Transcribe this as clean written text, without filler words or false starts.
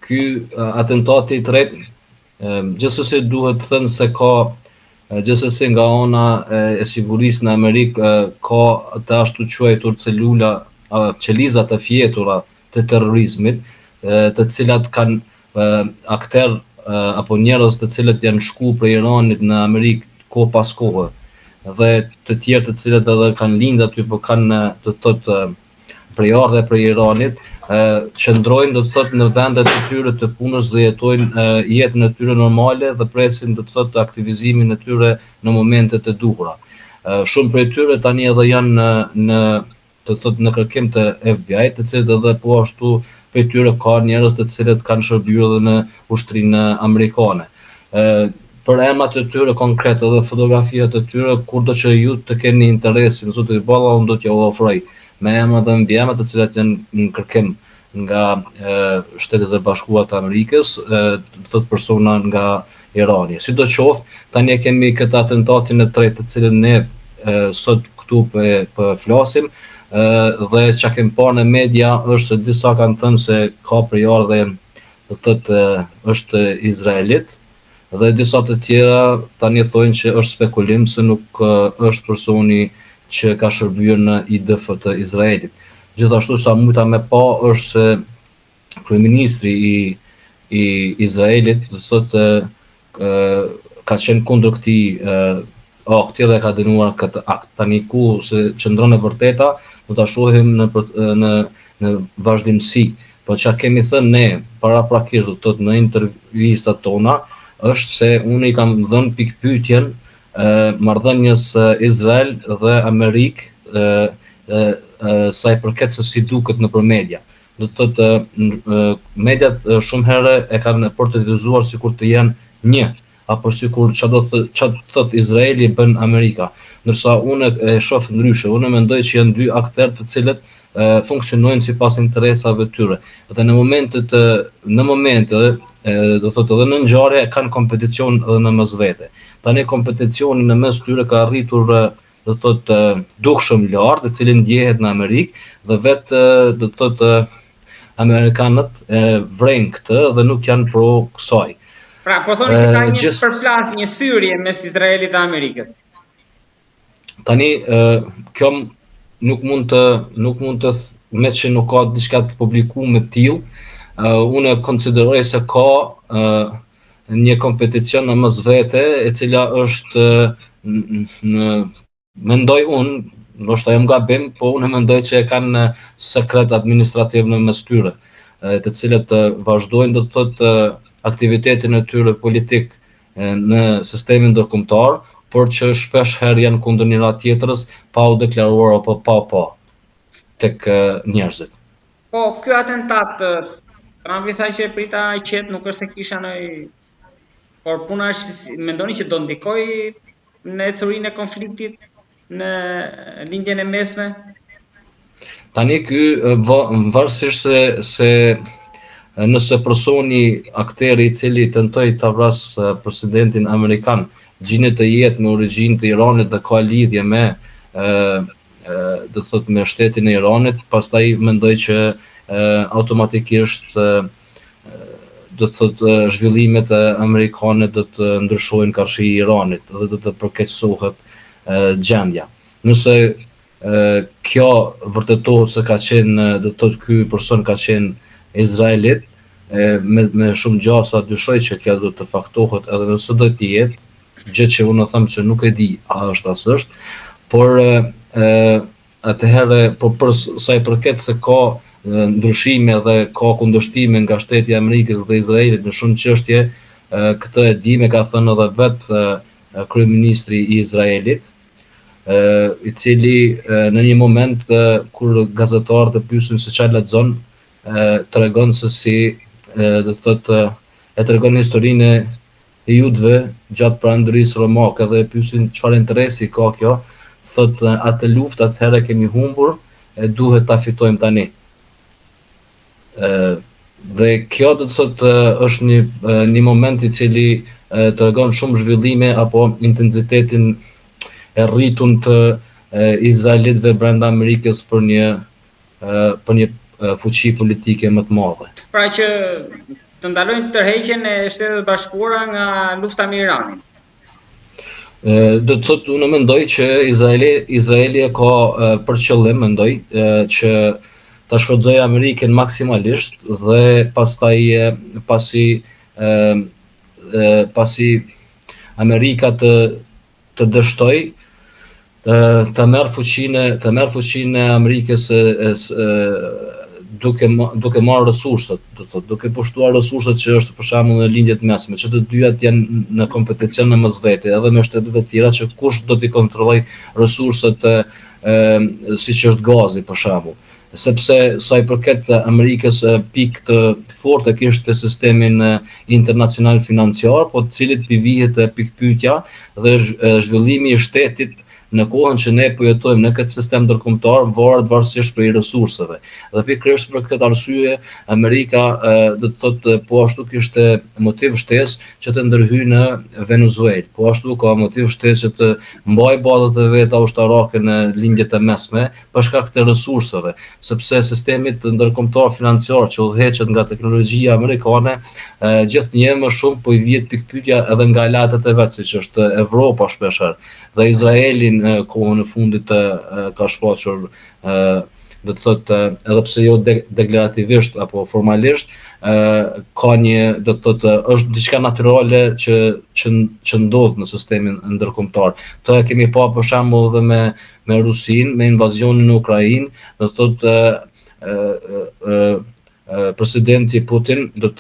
ky atentati i tretë, gjithsesi duhet thënë se ka gjithsesi nga ana e sigurisë në Amerikë ka të ashtu quajtur celula qeliza të fjetura të terrorizmit, të cilat kanë akter apo njerëz të cilët janë shku prej Iranit në Amerikë kohë pas kohë, dhe të tjerë të cilët edhe kanë lindë aty, po kanë të thotë prej ardhe prej Iranit, qëndrojnë do të thotë në vendet e tyre të punës dhe jetojnë jetën e tyre normale dhe presin do të thotë aktivizimin e tyre në momentet e duhura. Shumë prej tyre tani edhe janë të thotë në kërkim të FBI, të cilët edhe po ashtu prej tyre ka njerëz të cilët kanë shërbyer edhe në ushtrinë amerikane. Për emrat e tyre konkret edhe fotografiat e tyre, kurdo që ju të keni interesin, zoti Balla, unë do t'ja ofroj me emra dhe mbiemra të cilat janë në kërkim nga Shtetet e Bashkuara të Amerikës, të thotë persona nga Irani. Sidoqoftë, tani kemi këtë atentatin e tretë të cilën ne sot këtu po flasim, dhe çka kemi parë në media është se disa kanë thënë se ka përjardhje, do thotë është izraelit, dhe disa të tjera tani thonë që është spekulim se nuk është personi që ka shërbyer në IDF të Izraelit. Gjithashtu sa mujta me pa është se kryeministri i Izraelit do thotë ka qenë kundër këtij akti dhe ka dënuar këtë akt. Tani ku se qëndron e vërteta do ta shohim në vazhdimsi. Po çka kemi thënë ne paraprakisht do thotë në intervistat tona është se unë i kam dhënë pikpyetjen marrëdhënies Izrael dhe Amerikë sa i përket se si duket nëpër media. Do të thotë mediat shumë herë e kanë portretizuar sikur të jenë një, apo sikur çfarë thot Izraeli bën Amerika, ndërsa unë e shoh ndryshe. Unë mendoj që janë dy aktorë të cilët funksionojnë sipas interesave të tyre. Dhe në momente do thotë edhe në ngjarje kanë kompeticion edhe në mesvete. Tani kompeticioni në mes tyre ka arritur do thotë dukshëm lart, i cili ndjehet në Amerikë dhe vetë do thotë amerikanët vrejnë këtë dhe nuk janë pro kësaj. Pra, po thoni që ka një përplasje, një thyrje mes Izraelit dhe Amerikës. Tani kjo nuk mund të me që nuk ka diçka të publikuar me tillë, unë konsideroj se ka një kompeticion në mes vete e cila është mendoj unë, ndoshta jam gabim, po unë mendoj që e kanë sekret administrativ në mes tyre, të cilët vazhdojnë do të thotë aktivitetin e tyre politik në sistemin ndërkombëtar, por që shpesh herë janë kundër njëra tjetrës pa u deklaruar apo pa tek njerëzit. Po, ky atentat Trumpi tha që prita i qetë, nuk është se kisha por puna është, mendoni që do ndikoj në ecurinë e konfliktit në lindjen e mesme? Tani ky varësisht se nëse personi, akteri i cili tentoi ta vras presidentin amerikan, gjinet të jetë me origjinë të Iranit dhe ka lidhje me do thotë me shtetin e Iranit, pastaj mendoj që automatikisht do të thotë zhvillimet amerikane do të ndryshojnë karshi i Iranit dhe do të përkeqësohet gjendja. Nëse kjo vërtetohet se ka qenë, do të thotë ky person ka qenë izraelit, me shumë gjasa dyshoj që kjo do të faktohet edhe nëse do të jetë, gjë që unë them që nuk e di a është as është, por atëherë për sa i përket se ka ndryshime dhe ka kundërshtime nga shteti i Amerikës dhe Izraelit në shumë çështje, këtë e di, me ka thënë edhe vetë kryeministri i Izraelit, i cili në një moment kur gazetarët e pyesin se çfarë lexon, tregon se si do thotë e tregon historinë e judëve gjatë perandorisë romake dhe e pyesin çfarë interesi ka kjo, thotë atë luftë atëherë kemi humbur, duhet ta fitojmë tani. Dhe kjo do të thotë është një moment i cili tregon shumë zhvillime apo intensitetin e rritun të izraelitëve brenda Amerikës për një fuqi politike më të madhe. Pra që të ndalojnë tërheqjen e Shtetet Bashkuara nga lufta me Iranin. Do të thotë, unë mendoj që Izraeli e ka për qëllim, mendoj që ta shfrytëzojë Amerikën maksimalisht dhe pastaj pasi Amerika të dështoj të merr fuqinë e Amerikës duke marrë resursat, do thotë, duke pushtuar resursat që është për shembull në lindjet mesme, që të dyat janë në kompeticion në mesvete, edhe me shtetet e tjera që kush do t'i kontrolloj resursat siç është gazi për shembull. Sepse sa i përket Amerikës pikë të fortë kishte sistemin internacional financiar, po të cilit pivihet pikpyetja dhe zhvillimi i shtetit në kohën që ne po jetojmë në këtë sistem ndërkombëtar varet varësisht prej resurseve. Dhe pikërisht për këtë arsye Amerika do të thotë po ashtu kishte motiv shtesë që të ndërhyjë në Venezuelë. Po ashtu ka motiv shtesë që të mbajë bazat e veta ushtarake në lindjet e mesme për shkak të resurseve, sepse sistemi ndërkombëtar financiar që udhëheqet nga teknologjia amerikane gjithnjë më shumë po i vihet pikpyetja edhe nga aleatat e vet, siç është Evropa shpeshherë dhe Izraelin kohën e fundit ka shfaqur, do të thotë, edhe pse jo deklarativisht apo formalisht, ka një, do të thotë, është diçka natyrale që ndodh në sistemin ndërkombëtar. Të kemi pa për shembull edhe me Rusinë, me invazionin në Ukrainë, do të thotë presidenti Putin do